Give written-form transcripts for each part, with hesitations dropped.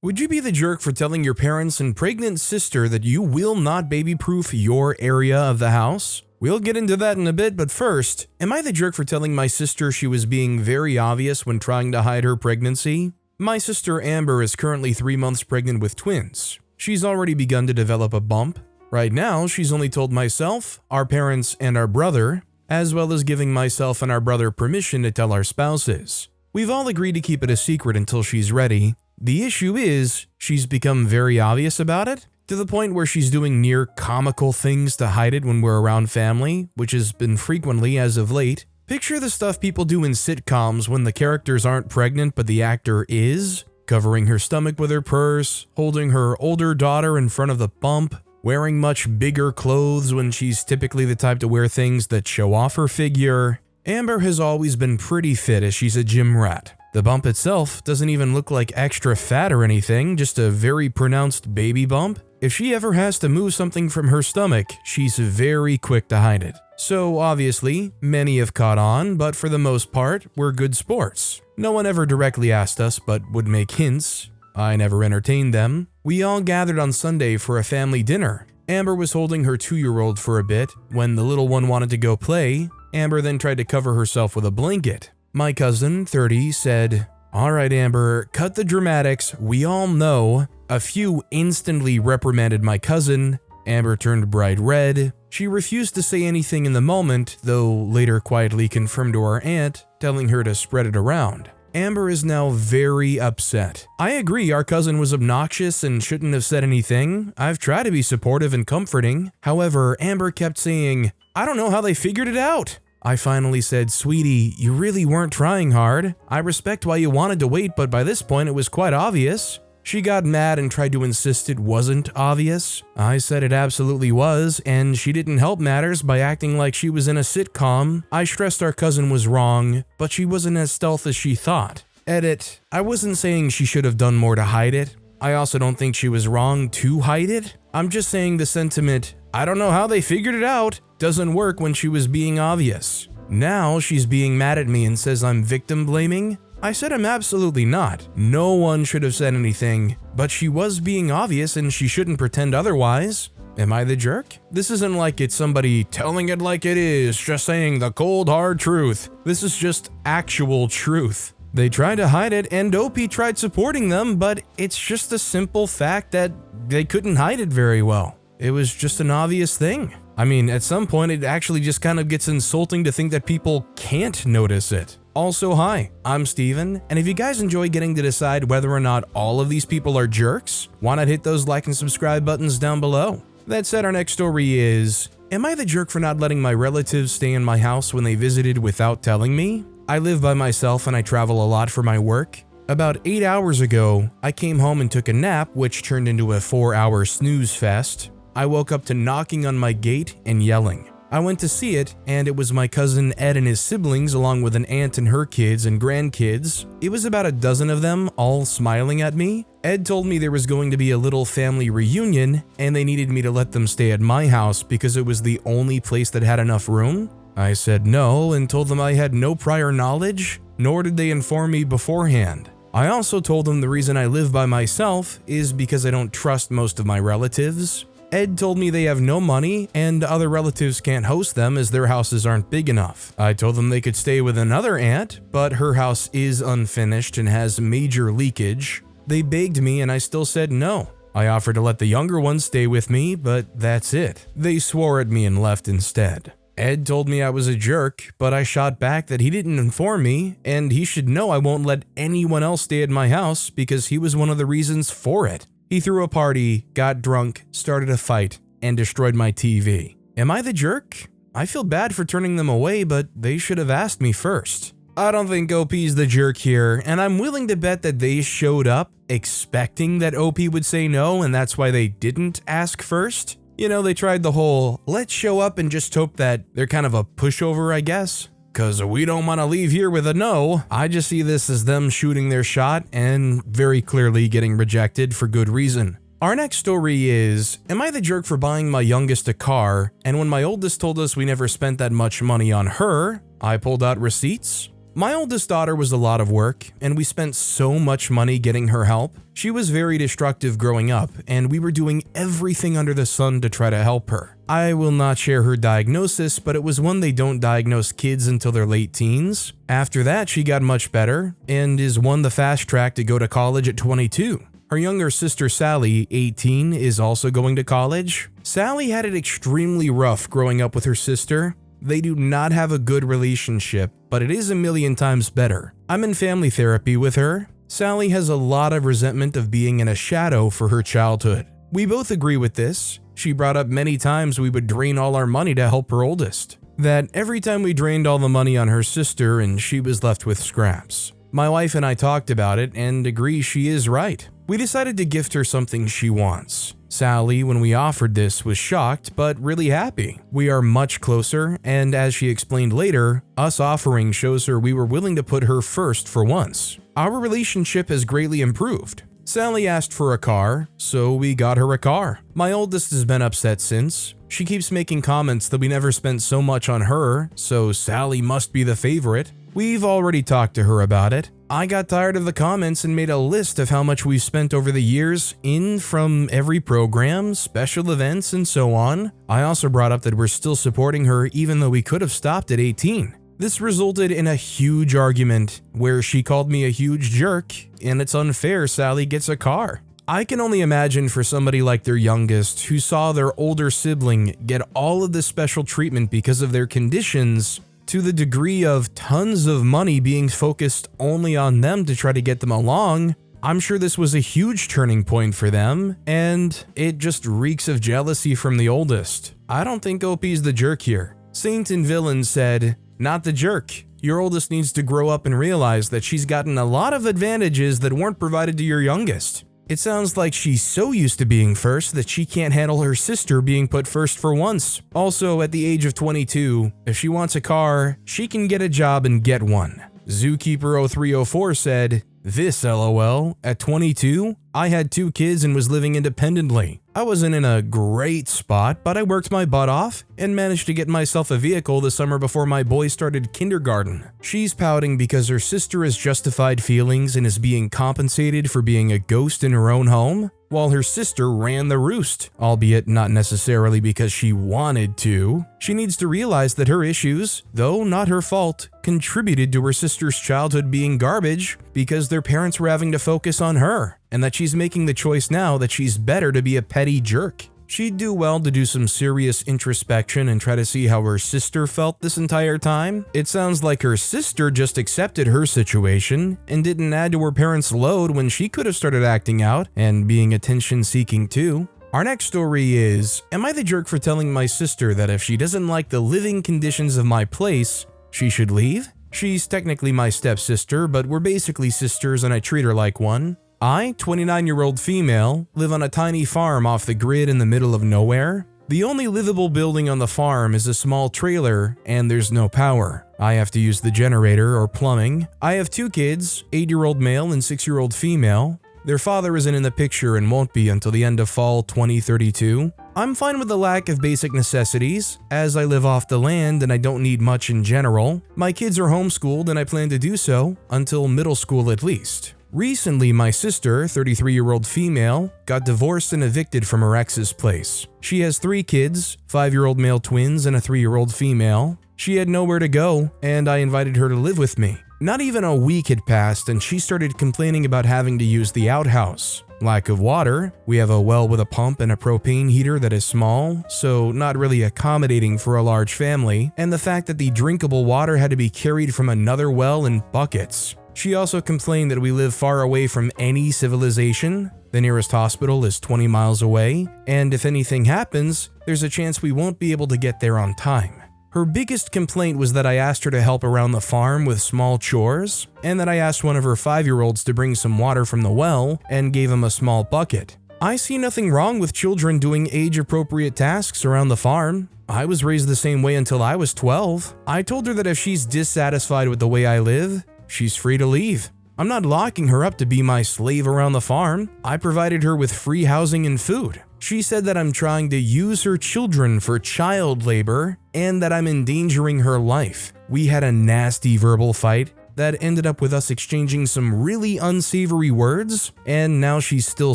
Would you be the jerk for telling your parents and pregnant sister that you will not baby-proof your area of the house? We'll get into that in a bit, but first, am I the jerk for telling my sister she was being very obvious when trying to hide her pregnancy? My sister Amber is currently 3 months pregnant with twins. She's already begun to develop a bump. Right now, she's only told myself, our parents, and our brother, as well as giving myself and our brother permission to tell our spouses. We've all agreed to keep it a secret until she's ready. The issue is, she's become very obvious about it, to the point where she's doing near comical things to hide it when we're around family, which has been frequently as of late. Picture the stuff people do in sitcoms when the characters aren't pregnant but the actor is, covering her stomach with her purse, holding her older daughter in front of the bump, wearing much bigger clothes when she's typically the type to wear things that show off her figure. Amber has always been pretty fit as she's a gym rat. The bump itself doesn't even look like extra fat or anything, just a very pronounced baby bump. If she ever has to move something from her stomach, she's very quick to hide it. So obviously, many have caught on, but for the most part, we're good sports. No one ever directly asked us, but would make hints. I never entertained them. We all gathered on Sunday for a family dinner. Amber was holding her 2-year-old for a bit. When the little one wanted to go play, Amber then tried to cover herself with a blanket. My cousin, 30, said, "All right, Amber, cut the dramatics, we all know." A few instantly reprimanded my cousin. Amber turned bright red. She refused to say anything in the moment, though later quietly confirmed to our aunt, telling her to spread it around. Amber is now very upset. I agree our cousin was obnoxious and shouldn't have said anything. I've tried to be supportive and comforting. However, Amber kept saying, "I don't know how they figured it out." I finally said, "Sweetie, you really weren't trying hard. I respect why you wanted to wait, but by this point it was quite obvious." She got mad and tried to insist it wasn't obvious. I said it absolutely was, and she didn't help matters by acting like she was in a sitcom. I stressed our cousin was wrong, but she wasn't as stealth as she thought. Edit, I wasn't saying she should have done more to hide it. I also don't think she was wrong to hide it. I'm just saying the sentiment, "I don't know how they figured it out," doesn't work when she was being obvious. Now she's being mad at me and says I'm victim blaming. I said I'm absolutely not. No one should have said anything, but she was being obvious and she shouldn't pretend otherwise. Am I the jerk? This isn't like it's somebody telling it like it is, just saying the cold hard truth. This is just actual truth. They tried to hide it and OP tried supporting them, but it's just a simple fact that they couldn't hide it very well. It was just an obvious thing. I mean, at some point it actually just kind of gets insulting to think that people can't notice it. Also, hi, I'm Steven, and if you guys enjoy getting to decide whether or not all of these people are jerks, why not hit those like and subscribe buttons down below? That said, our next story is, am I the jerk for not letting my relatives stay in my house when they visited without telling me? I live by myself and I travel a lot for my work. About 8 hours ago, I came home and took a nap, which turned into a 4-hour snooze fest. I woke up to knocking on my gate and yelling. I went to see it, and it was my cousin Ed and his siblings along with an aunt and her kids and grandkids. It was about a dozen of them, all smiling at me. Ed told me there was going to be a little family reunion, and they needed me to let them stay at my house because it was the only place that had enough room. I said no and told them I had no prior knowledge, nor did they inform me beforehand. I also told them the reason I live by myself is because I don't trust most of my relatives. Ed told me they have no money and other relatives can't host them as their houses aren't big enough. I told them they could stay with another aunt, but her house is unfinished and has major leakage. They begged me and I still said no. I offered to let the younger ones stay with me, but that's it. They swore at me and left instead. Ed told me I was a jerk, but I shot back that he didn't inform me and he should know I won't let anyone else stay at my house because he was one of the reasons for it. He threw a party, got drunk, started a fight, and destroyed my TV. Am I the jerk? I feel bad for turning them away, but they should have asked me first. I don't think OP's the jerk here, and I'm willing to bet that they showed up expecting that OP would say no, and that's why they didn't ask first. You know, they tried the whole, let's show up and just hope that they're kind of a pushover, I guess. Cause we don't want to leave here with a no. I just see this as them shooting their shot and very clearly getting rejected for good reason. Our next story is, am I the jerk for buying my youngest a car, and when my oldest told us we never spent that much money on her, I pulled out receipts? My oldest daughter was a lot of work, and we spent so much money getting her help. She was very destructive growing up, and we were doing everything under the sun to try to help her. I will not share her diagnosis, but it was one they don't diagnose kids until their late teens. After that, she got much better, and is won the fast track to go to college at 22. Her younger sister Sally, 18, is also going to college. Sally had it extremely rough growing up with her sister. They do not have a good relationship, but it is a million times better. I'm in family therapy with her. Sally has a lot of resentment of being in a shadow for her childhood. We both agree with this. She brought up many times we would drain all our money to help her oldest. That every time we drained all the money on her sister and she was left with scraps. My wife and I talked about it and agree she is right. We decided to gift her something she wants. Sally, when we offered this, was shocked but really happy. We are much closer, and as she explained later, us offering shows her we were willing to put her first for once. Our relationship has greatly improved. Sally asked for a car, so we got her a car. My oldest has been upset since. She keeps making comments that we never spent so much on her, so Sally must be the favorite. We've already talked to her about it. I got tired of the comments and made a list of how much we've spent over the years from every program, special events, and so on. I also brought up that we're still supporting her even though we could have stopped at 18. This resulted in a huge argument where she called me a huge jerk, and it's unfair Sally gets a car. I can only imagine for somebody like their youngest who saw their older sibling get all of this special treatment because of their conditions, to the degree of tons of money being focused only on them to try to get them along. I'm sure this was a huge turning point for them, and it just reeks of jealousy from the oldest. I don't think OP's the jerk here. Saint and Villain said, "Not the jerk. Your oldest needs to grow up and realize that she's gotten a lot of advantages that weren't provided to your youngest. It sounds like she's so used to being first that she can't handle her sister being put first for once. Also, at the age of 22, if she wants a car, she can get a job and get one." Zookeeper0304 said, "This LOL, at 22, I had 2 kids and was living independently. I wasn't in a great spot, but I worked my butt off and managed to get myself a vehicle the summer before my boy started kindergarten." She's pouting because her sister has justified feelings and is being compensated for being a ghost in her own home, while her sister ran the roost, albeit not necessarily because she wanted to. She needs to realize that her issues, though not her fault, contributed to her sister's childhood being garbage because their parents were having to focus on her, and that she's making the choice now that she's better to be a petty jerk. She'd do well to do some serious introspection and try to see how her sister felt this entire time. It sounds like her sister just accepted her situation and didn't add to her parents' load when she could have started acting out and being attention-seeking too. Our next story is, am I the jerk for telling my sister that if she doesn't like the living conditions of my place, she should leave? She's technically my stepsister, but we're basically sisters and I treat her like one. I, 29-year-old female, live on a tiny farm off the grid in the middle of nowhere. The only livable building on the farm is a small trailer, and there's no power. I have to use the generator or plumbing. I have 2 kids, 8-year-old male and 6-year-old female. Their father isn't in the picture and won't be until the end of fall 2032. I'm fine with the lack of basic necessities, as I live off the land and I don't need much in general. My kids are homeschooled and I plan to do so, until middle school at least. Recently, my sister, 33-year-old female, got divorced and evicted from her ex's place. She has 3 kids, 5-year-old male twins and a 3-year-old female. She had nowhere to go, and I invited her to live with me. Not even a week had passed and she started complaining about having to use the outhouse. Lack of water, we have a well with a pump and a propane heater that is small, so not really accommodating for a large family, and the fact that the drinkable water had to be carried from another well in buckets. She also complained that we live far away from any civilization. The nearest hospital is 20 miles away, and if anything happens, there's a chance we won't be able to get there on time. Her biggest complaint was that I asked her to help around the farm with small chores, and that I asked one of her 5-year-olds to bring some water from the well and gave him a small bucket. I see nothing wrong with children doing age-appropriate tasks around the farm. I was raised the same way until I was 12. I told her that if she's dissatisfied with the way I live, she's free to leave. I'm not locking her up to be my slave around the farm. I provided her with free housing and food. She said that I'm trying to use her children for child labor and that I'm endangering her life. We had a nasty verbal fight. that ended up with us exchanging some really unsavory words, and now she's still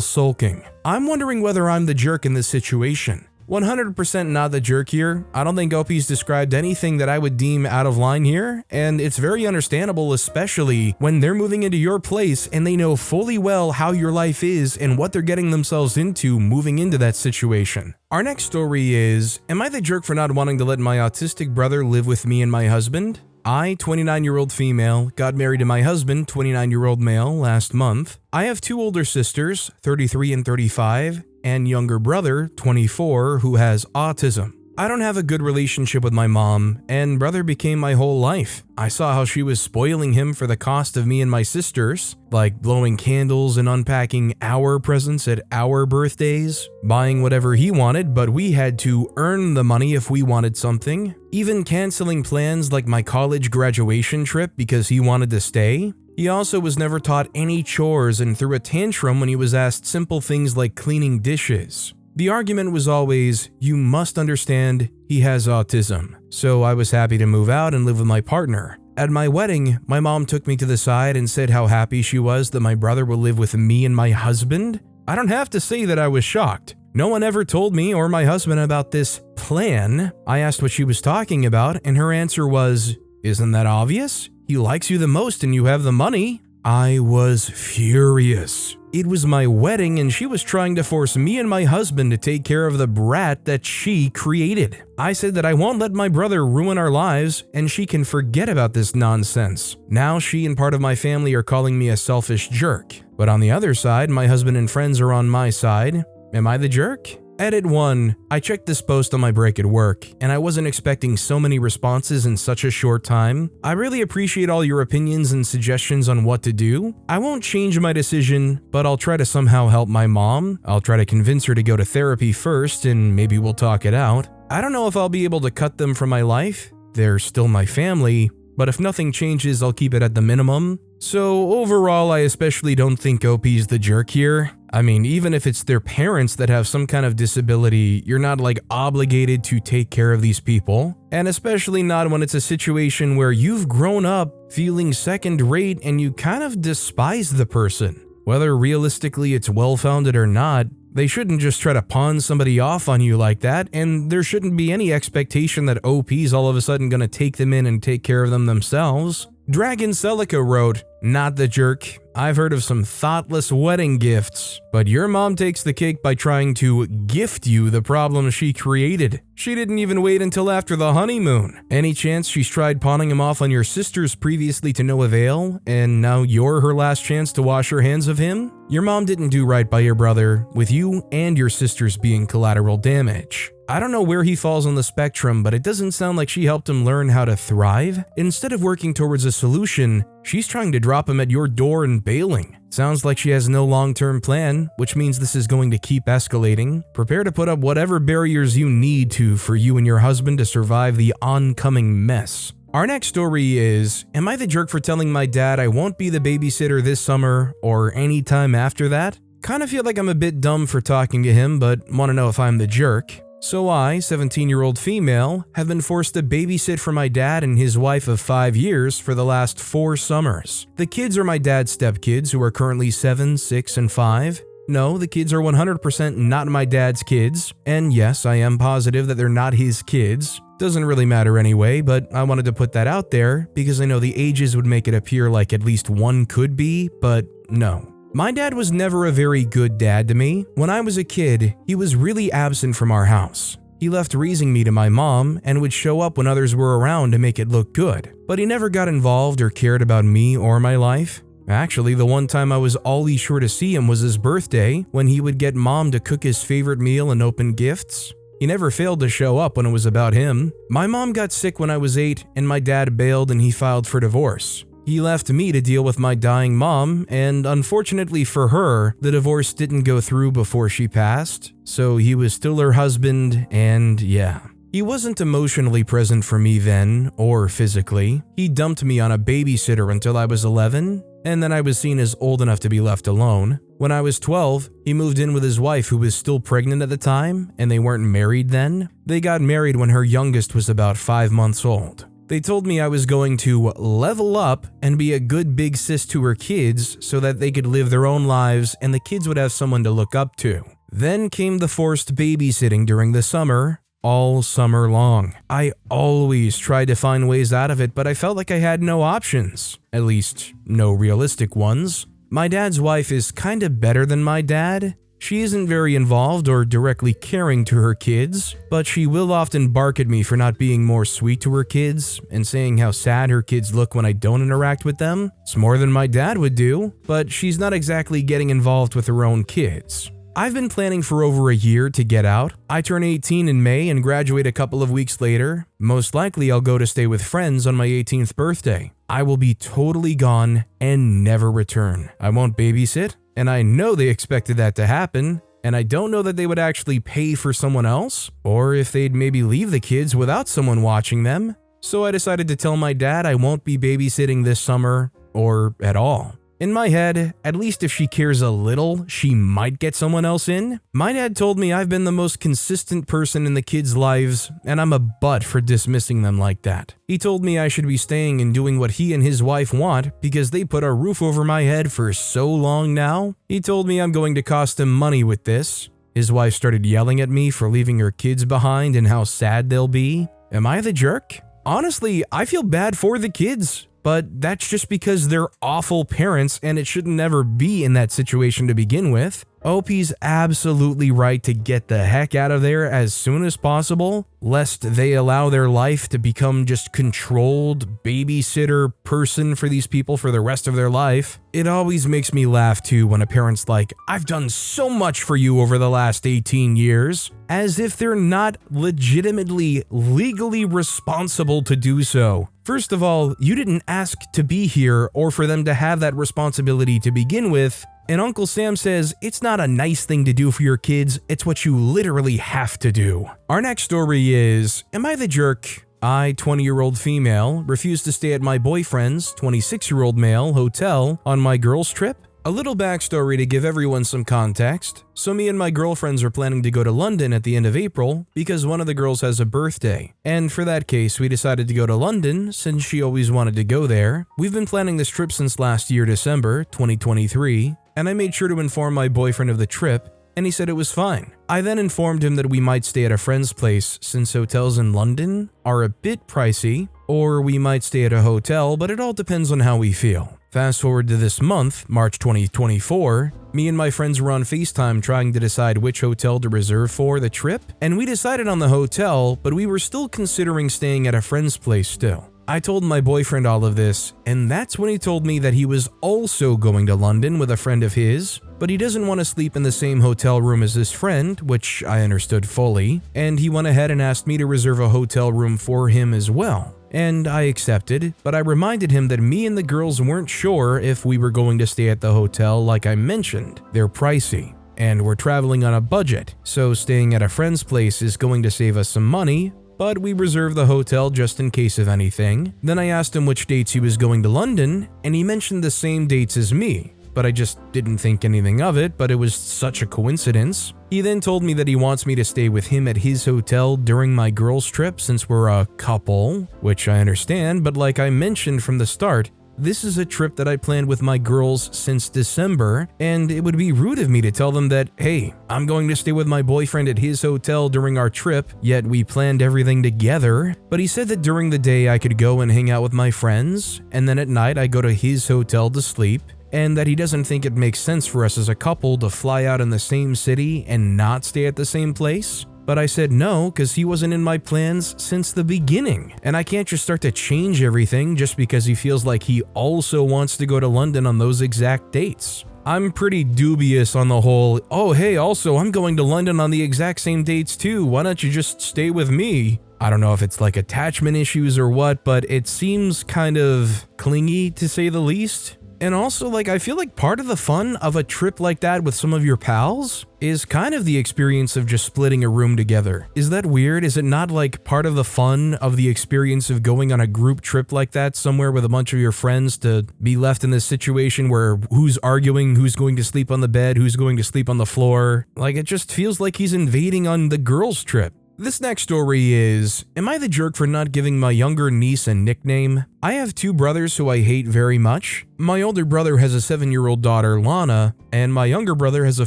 sulking. I'm wondering whether I'm the jerk in this situation. 100% not the jerk here. I don't think OP's described anything that I would deem out of line here, and it's very understandable, especially when they're moving into your place and they know fully well how your life is and what they're getting themselves into moving into that situation. Our next story is, am I the jerk for not wanting to let my autistic brother live with me and my husband? I, 29-year-old female, got married to my husband, 29-year-old male, last month. I have two older sisters, 33 and 35, and younger brother, 24, who has autism. I don't have a good relationship with my mom, and brother became my whole life. I saw how she was spoiling him for the cost of me and my sisters, like blowing candles and unpacking our presents at our birthdays, buying whatever he wanted, but we had to earn the money if we wanted something, even canceling plans like my college graduation trip because he wanted to stay. He also was never taught any chores and threw a tantrum when he was asked simple things like cleaning dishes. The argument was always, you must understand, he has autism. So I was happy to move out and live with my partner. At my wedding, my mom took me to the side and said how happy she was that my brother will live with me and my husband. I don't have to say that I was shocked. No one ever told me or my husband about this plan. I asked what she was talking about, and her answer was, isn't that obvious? He likes you the most and you have the money. I was furious. It was my wedding and she was trying to force me and my husband to take care of the brat that she created. I said that I won't let my brother ruin our lives and she can forget about this nonsense. Now she and part of my family are calling me a selfish jerk. But on the other side, my husband and friends are on my side. Am I the jerk? Edit 1. I checked this post on my break at work, and I wasn't expecting so many responses in such a short time. I really appreciate all your opinions and suggestions on what to do. I won't change my decision, but I'll try to somehow help my mom. I'll try to convince her to go to therapy first, and maybe we'll talk it out. I don't know if I'll be able to cut them from my life. They're still my family, but if nothing changes, I'll keep it at the minimum. So overall, I especially don't think OP's the jerk here. I mean, even if it's their parents that have some kind of disability, you're not like obligated to take care of these people. And especially not when it's a situation where you've grown up feeling second rate and you kind of despise the person. Whether realistically it's well-founded or not, they shouldn't just try to pawn somebody off on you like that, and there shouldn't be any expectation that OP's all of a sudden gonna take them in and take care of them themselves. Dragon Celica wrote, not the jerk. I've heard of some thoughtless wedding gifts, but your mom takes the cake by trying to gift you the problem she created. She didn't even wait until after the honeymoon. Any chance she's tried pawning him off on your sisters previously to no avail, and now you're her last chance to wash her hands of him? Your mom didn't do right by your brother, with you and your sisters being collateral damage. I don't know where he falls on the spectrum, but it doesn't sound like she helped him learn how to thrive. Instead of working towards a solution, she's trying to drop him at your door and bailing. Sounds like she has no long-term plan, which means this is going to keep escalating. Prepare to put up whatever barriers you need to for you and your husband to survive the oncoming mess. Our next story is, am I the jerk for telling my dad I won't be the babysitter this summer or any time after that? Kind of feel like I'm a bit dumb for talking to him, but want to know if I'm the jerk. So I, 17-year-old female, have been forced to babysit for my dad and his wife of 5 years for the last 4 summers. The kids are my dad's stepkids who are currently 7, 6, and 5. No, the kids are 100% not my dad's kids, and yes, I am positive that they're not his kids. Doesn't really matter anyway, but I wanted to put that out there because I know the ages would make it appear like at least one could be, but no. My dad was never a very good dad to me. When I was a kid, he was really absent from our house. He left raising me to my mom and would show up when others were around to make it look good, but he never got involved or cared about me or my life. Actually, the one time I was always sure to see him was his birthday, when he would get mom to cook his favorite meal and open gifts. He never failed to show up when it was about him. My mom got sick when I was 8 and my dad bailed and he filed for divorce. He left me to deal with my dying mom, and unfortunately for her, the divorce didn't go through before she passed, so he was still her husband, and yeah. He wasn't emotionally present for me then, or physically. He dumped me on a babysitter until I was 11, and then I was seen as old enough to be left alone. When I was 12, he moved in with his wife who was still pregnant at the time, and they weren't married then. They got married when her youngest was about 5 months old. They told me I was going to level up and be a good big sis to her kids so that they could live their own lives and the kids would have someone to look up to. Then came the forced babysitting during the summer, all summer long. I always tried to find ways out of it, but I felt like I had no options. At least, no realistic ones. My dad's wife is kinda better than my dad. She isn't very involved or directly caring to her kids, but she will often bark at me for not being more sweet to her kids and saying how sad her kids look when I don't interact with them. It's more than my dad would do, but she's not exactly getting involved with her own kids. I've been planning for over a year to get out. I turn 18 in May and graduate a couple of weeks later. Most likely I'll go to stay with friends on my 18th birthday. I will be totally gone and never return. I won't babysit, and I know they expected that to happen, and I don't know that they would actually pay for someone else, or if they'd maybe leave the kids without someone watching them. So I decided to tell my dad I won't be babysitting this summer, or at all. In my head, at least if she cares a little, she might get someone else in. My dad told me I've been the most consistent person in the kids' lives, and I'm a butt for dismissing them like that. He told me I should be staying and doing what he and his wife want because they put a roof over my head for so long now. He told me I'm going to cost him money with this. His wife started yelling at me for leaving her kids behind and how sad they'll be. Am I the jerk? Honestly, I feel bad for the kids. But that's just because they're awful parents and it should never be in that situation to begin with. OP's absolutely right to get the heck out of there as soon as possible, lest they allow their life to become just controlled babysitter person for these people for the rest of their life. It always makes me laugh too when a parent's like, "I've done so much for you over the last 18 years, as if they're not legitimately, legally responsible to do so. First of all, you didn't ask to be here or for them to have that responsibility to begin with. And Uncle Sam says it's not a nice thing to do for your kids, it's what you literally have to do. Our next story is, am I the jerk? I, 20-year-old female, refused to stay at my boyfriend's, 26-year-old male, hotel on my girls' trip. A little backstory to give everyone some context. So me and my girlfriends are planning to go to London at the end of April because one of the girls has a birthday. And for that case, we decided to go to London since she always wanted to go there. We've been planning this trip since last year, December 2023, and I made sure to inform my boyfriend of the trip, and he said it was fine. I then informed him that we might stay at a friend's place since hotels in London are a bit pricey, or we might stay at a hotel, but it all depends on how we feel. Fast forward to this month, March 2024, me and my friends were on FaceTime trying to decide which hotel to reserve for the trip, and we decided on the hotel, but we were still considering staying at a friend's place still. I told my boyfriend all of this, and that's when he told me that he was also going to London with a friend of his, but he doesn't want to sleep in the same hotel room as his friend, which I understood fully, and he went ahead and asked me to reserve a hotel room for him as well. And I accepted, but I reminded him that me and the girls weren't sure if we were going to stay at the hotel like I mentioned. They're pricey, and we're traveling on a budget, so staying at a friend's place is going to save us some money, but we reserved the hotel just in case of anything. Then I asked him which dates he was going to London, and he mentioned the same dates as me, but I just didn't think anything of it, but it was such a coincidence. He then told me that he wants me to stay with him at his hotel during my girls' trip since we're a couple, which I understand, but like I mentioned from the start, this is a trip that I planned with my girls since December, and it would be rude of me to tell them that, hey, I'm going to stay with my boyfriend at his hotel during our trip, yet we planned everything together. But he said that during the day I could go and hang out with my friends, and then at night I go to his hotel to sleep, and that he doesn't think it makes sense for us as a couple to fly out in the same city and not stay at the same place. But I said no, because he wasn't in my plans since the beginning, and I can't just start to change everything just because he feels like he also wants to go to London on those exact dates. I'm pretty dubious on the whole, oh hey, also I'm going to London on the exact same dates too, why don't you just stay with me? I don't know if it's like attachment issues or what, but it seems kind of clingy to say the least. And also, like, I feel like part of the fun of a trip like that with some of your pals is kind of the experience of just splitting a room together. Is that weird? Is it not like part of the fun of the experience of going on a group trip like that somewhere with a bunch of your friends to be left in this situation where who's arguing, who's going to sleep on the bed, who's going to sleep on the floor? Like, it just feels like he's invading on the girls' trip. This next story is, am I the jerk for not giving my younger niece a nickname? I have two brothers who I hate very much. My older brother has a 7-year-old daughter, Lana, and my younger brother has a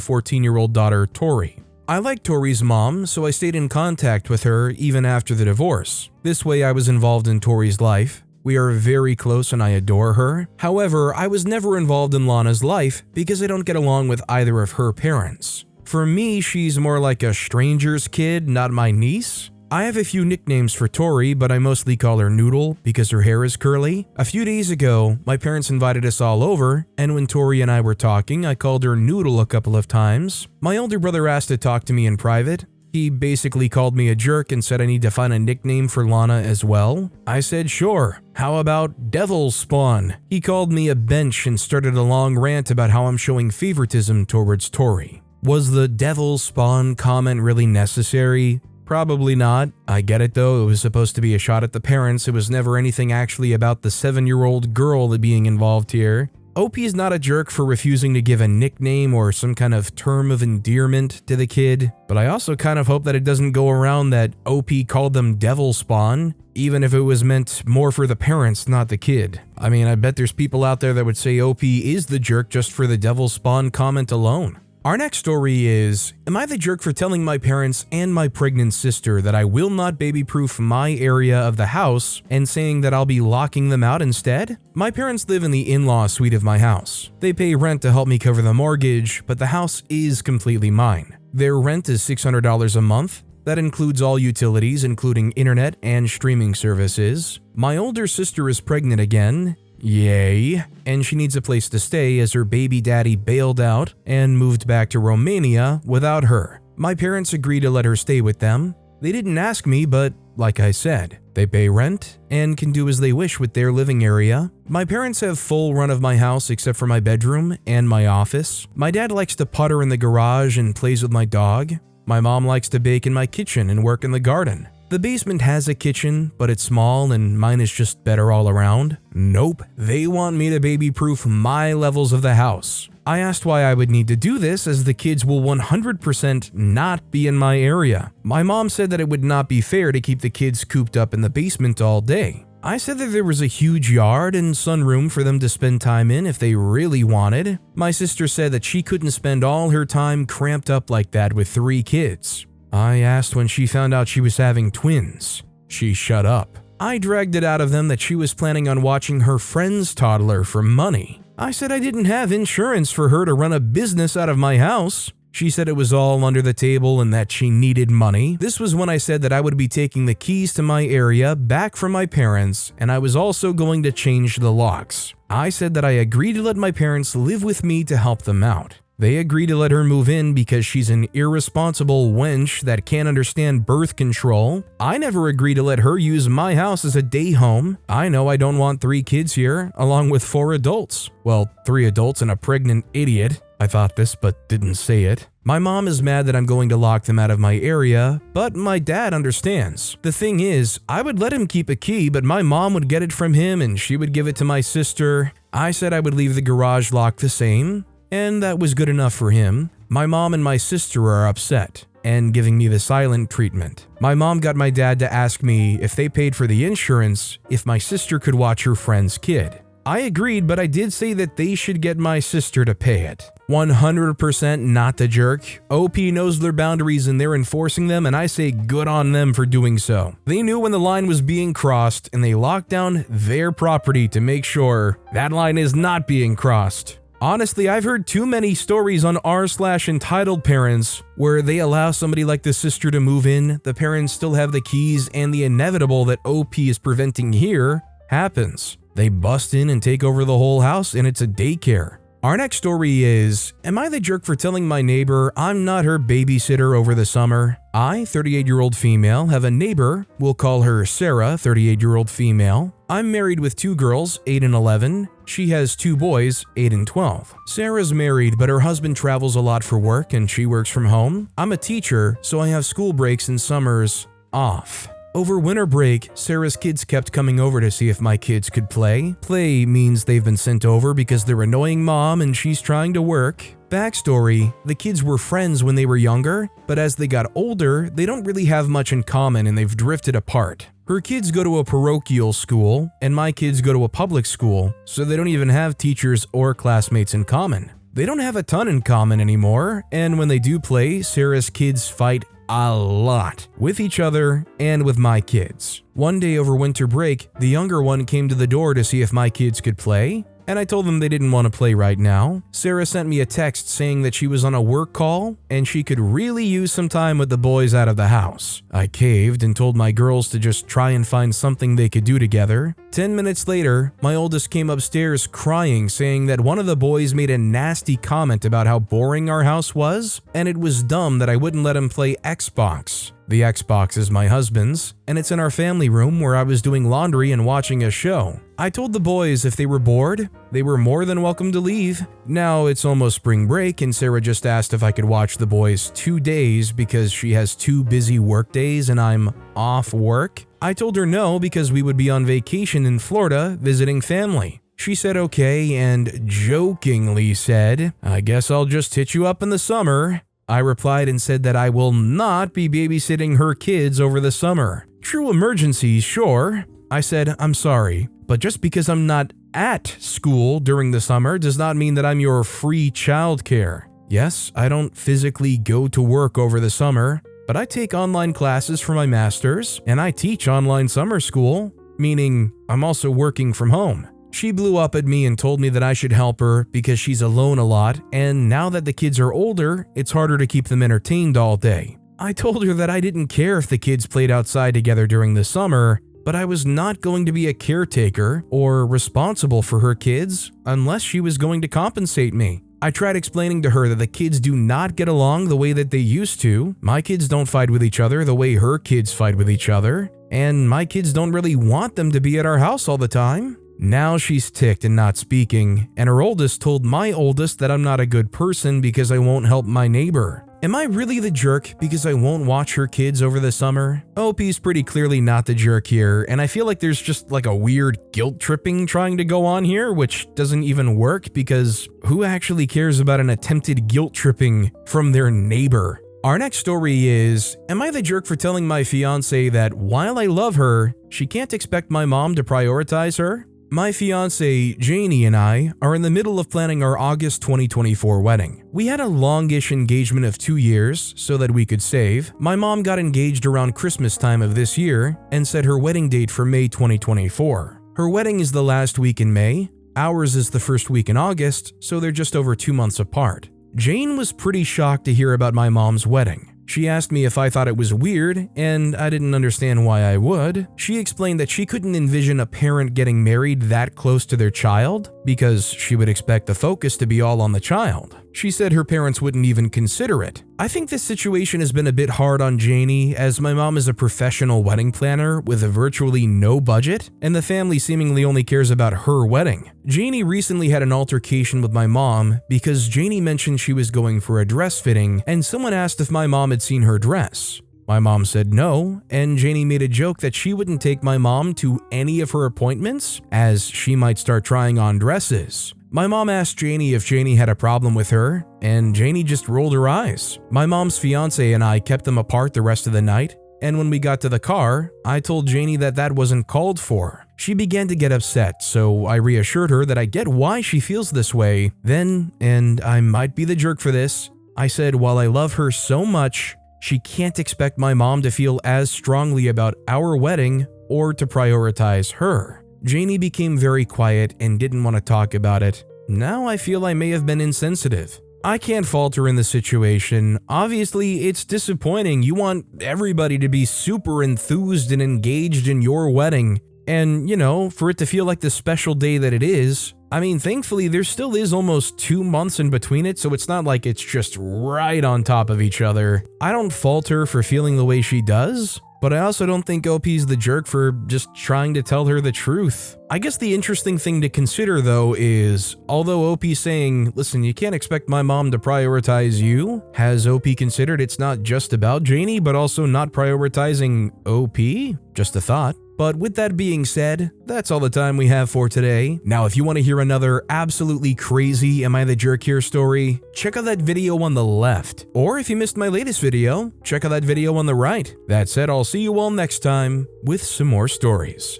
14-year-old daughter, Tori. I like Tori's mom, so I stayed in contact with her even after the divorce. This way I was involved in Tori's life. We are very close and I adore her. However, I was never involved in Lana's life because I don't get along with either of her parents. For me, she's more like a stranger's kid, not my niece. I have a few nicknames for Tori, but I mostly call her Noodle because her hair is curly. A few days ago, my parents invited us all over, and when Tori and I were talking, I called her Noodle a couple of times. My older brother asked to talk to me in private. He basically called me a jerk and said I need to find a nickname for Lana as well. I said sure. How about Devil Spawn? He called me a bench and started a long rant about how I'm showing favoritism towards Tori. Was the Devil Spawn comment really necessary? Probably not. I get it though, it was supposed to be a shot at the parents. It was never anything actually about the 7-year-old girl being involved here. OP is not a jerk for refusing to give a nickname or some kind of term of endearment to the kid, but I also kind of hope that it doesn't go around that OP called them Devil Spawn, even if it was meant more for the parents, not the kid. I mean, I bet there's people out there that would say OP is the jerk just for the Devil Spawn comment alone. Our next story is, am I the jerk for telling my parents and my pregnant sister that I will not baby-proof my area of the house and saying that I'll be locking them out instead? My parents live in the in-law suite of my house. They pay rent to help me cover the mortgage, but the house is completely mine. Their rent is $600 a month. That includes all utilities, including internet and streaming services. My older sister is pregnant again. Yay, and she needs a place to stay as her baby daddy bailed out and moved back to Romania without her. My parents agreed to let her stay with them. They didn't ask me, but like I said, they pay rent and can do as they wish with their living area. My parents have full run of my house except for my bedroom and my office. My dad likes to putter in the garage and plays with my dog. My mom likes to bake in my kitchen and work in the garden. The basement has a kitchen, but it's small and mine is just better all around. Nope, they want me to baby-proof my levels of the house. I asked why I would need to do this as the kids will 100% not be in my area. My mom said that it would not be fair to keep the kids cooped up in the basement all day. I said that there was a huge yard and sunroom for them to spend time in if they really wanted. My sister said that she couldn't spend all her time cramped up like that with 3 kids. I asked when she found out she was having twins. She shut up. I dragged it out of them that she was planning on watching her friend's toddler for money. I said I didn't have insurance for her to run a business out of my house. She said it was all under the table and that she needed money. This was when I said that I would be taking the keys to my area back from my parents and I was also going to change the locks. I said that I agreed to let my parents live with me to help them out. They agreed to let her move in because she's an irresponsible wench that can't understand birth control. I never agreed to let her use my house as a day home. I know I don't want 3 kids here, along with 4 adults. Well, 3 adults and a pregnant idiot. I thought this, but didn't say it. My mom is mad that I'm going to lock them out of my area, but my dad understands. The thing is, I would let him keep a key, but my mom would get it from him and she would give it to my sister. I said I would leave the garage locked the same. And that was good enough for him. My mom and my sister are upset and giving me the silent treatment. My mom got my dad to ask me if they paid for the insurance if my sister could watch her friend's kid. I agreed, but I did say that they should get my sister to pay it. 100% not the jerk. OP knows their boundaries and they're enforcing them, and I say good on them for doing so. They knew when the line was being crossed and they locked down their property to make sure that line is not being crossed. Honestly, I've heard too many stories on rSlash entitled parents where they allow somebody like the sister to move in, the parents still have the keys, and the inevitable that OP is preventing here happens. They bust in and take over the whole house and it's a daycare. Our next story is, am I the jerk for telling my neighbor I'm not her babysitter over the summer? I, 38-year-old female, have a neighbor, we'll call her Sarah, 38-year-old female. I'm married with 2 girls, 8 and 11. She has 2 boys, 8 and 12. Sarah's married, but her husband travels a lot for work and she works from home. I'm a teacher, so I have school breaks and summers off. Over winter break, Sarah's kids kept coming over to see if my kids could play. Play means they've been sent over because they're annoying mom and she's trying to work. Backstory, the kids were friends when they were younger, but as they got older, they don't really have much in common and they've drifted apart. Her kids go to a parochial school, and my kids go to a public school, so they don't even have teachers or classmates in common. They don't have a ton in common anymore, and when they do play, Sarah's kids fight a lot with each other and with my kids. One day over winter break, the younger one came to the door to see if my kids could play, and I told them they didn't want to play right now. Sarah sent me a text saying that she was on a work call and she could really use some time with the boys out of the house. I caved and told my girls to just try and find something they could do together. 10 minutes later, my oldest came upstairs crying, saying that one of the boys made a nasty comment about how boring our house was, and it was dumb that I wouldn't let him play Xbox. The Xbox is my husband's, and it's in our family room where I was doing laundry and watching a show. I told the boys if they were bored, they were more than welcome to leave. Now it's almost spring break, and Sarah just asked if I could watch the boys 2 days because she has 2 busy work days and I'm off work. I told her no because we would be on vacation in Florida visiting family. She said okay and jokingly said, "I guess I'll just hit you up in the summer." I replied and said that I will not be babysitting her kids over the summer. True emergencies, sure. I said, "I'm sorry, but just because I'm not at school during the summer does not mean that I'm your free childcare. Yes, I don't physically go to work over the summer, but I take online classes for my master's and I teach online summer school, meaning I'm also working from home." She blew up at me and told me that I should help her because she's alone a lot, and now that the kids are older, it's harder to keep them entertained all day. I told her that I didn't care if the kids played outside together during the summer, but I was not going to be a caretaker or responsible for her kids unless she was going to compensate me. I tried explaining to her that the kids do not get along the way that they used to. My kids don't fight with each other the way her kids fight with each other, and my kids don't really want them to be at our house all the time. Now she's ticked and not speaking, and her oldest told my oldest that I'm not a good person because I won't help my neighbor. Am I really the jerk because I won't watch her kids over the summer? OP's pretty clearly not the jerk here, and I feel like there's just like a weird guilt tripping trying to go on here, which doesn't even work because who actually cares about an attempted guilt tripping from their neighbor? Our next story is, am I the jerk for telling my fiancée that while I love her, she can't expect my mom to prioritize her? My fiancée, Janie, and I are in the middle of planning our August 2024 wedding. We had a longish engagement of 2 years so that we could save. My mom got engaged around Christmas time of this year and set her wedding date for May 2024. Her wedding is the last week in May. Ours is the first week in August, so they're just over 2 months apart. Jane was pretty shocked to hear about my mom's wedding. She asked me if I thought it was weird, and I didn't understand why I would. She explained that she couldn't envision a parent getting married that close to their child because she would expect the focus to be all on the child. She said her parents wouldn't even consider it. I think this situation has been a bit hard on Janie, as my mom is a professional wedding planner with a virtually no budget, and the family seemingly only cares about her wedding. Janie recently had an altercation with my mom because Janie mentioned she was going for a dress fitting, and someone asked if my mom had seen her dress. My mom said no, and Janie made a joke that she wouldn't take my mom to any of her appointments, as she might start trying on dresses. My mom asked Janie if Janie had a problem with her, and Janie just rolled her eyes. My mom's fiance and I kept them apart the rest of the night, and when we got to the car, I told Janie that that wasn't called for. She began to get upset, so I reassured her that I get why she feels this way. Then, and I might be the jerk for this, I said while I love her so much, she can't expect my mom to feel as strongly about our wedding or to prioritize her. Janie became very quiet and didn't want to talk about it. Now I feel I may have been insensitive. I can't fault her in the situation. Obviously, it's disappointing. You want everybody to be super enthused and engaged in your wedding. And, for it to feel like the special day that it is. I mean, thankfully, there still is almost 2 months in between it, so it's not like it's just right on top of each other. I don't fault her for feeling the way she does. But I also don't think OP's the jerk for just trying to tell her the truth. I guess the interesting thing to consider though is, although OP's saying, listen, you can't expect my mom to prioritize you, has OP considered it's not just about Janie, but also not prioritizing OP? Just a thought. But with that being said, that's all the time we have for today. Now, if you want to hear another absolutely crazy Am I the Jerk Here story, check out that video on the left. Or if you missed my latest video, check out that video on the right. That said, I'll see you all next time with some more stories.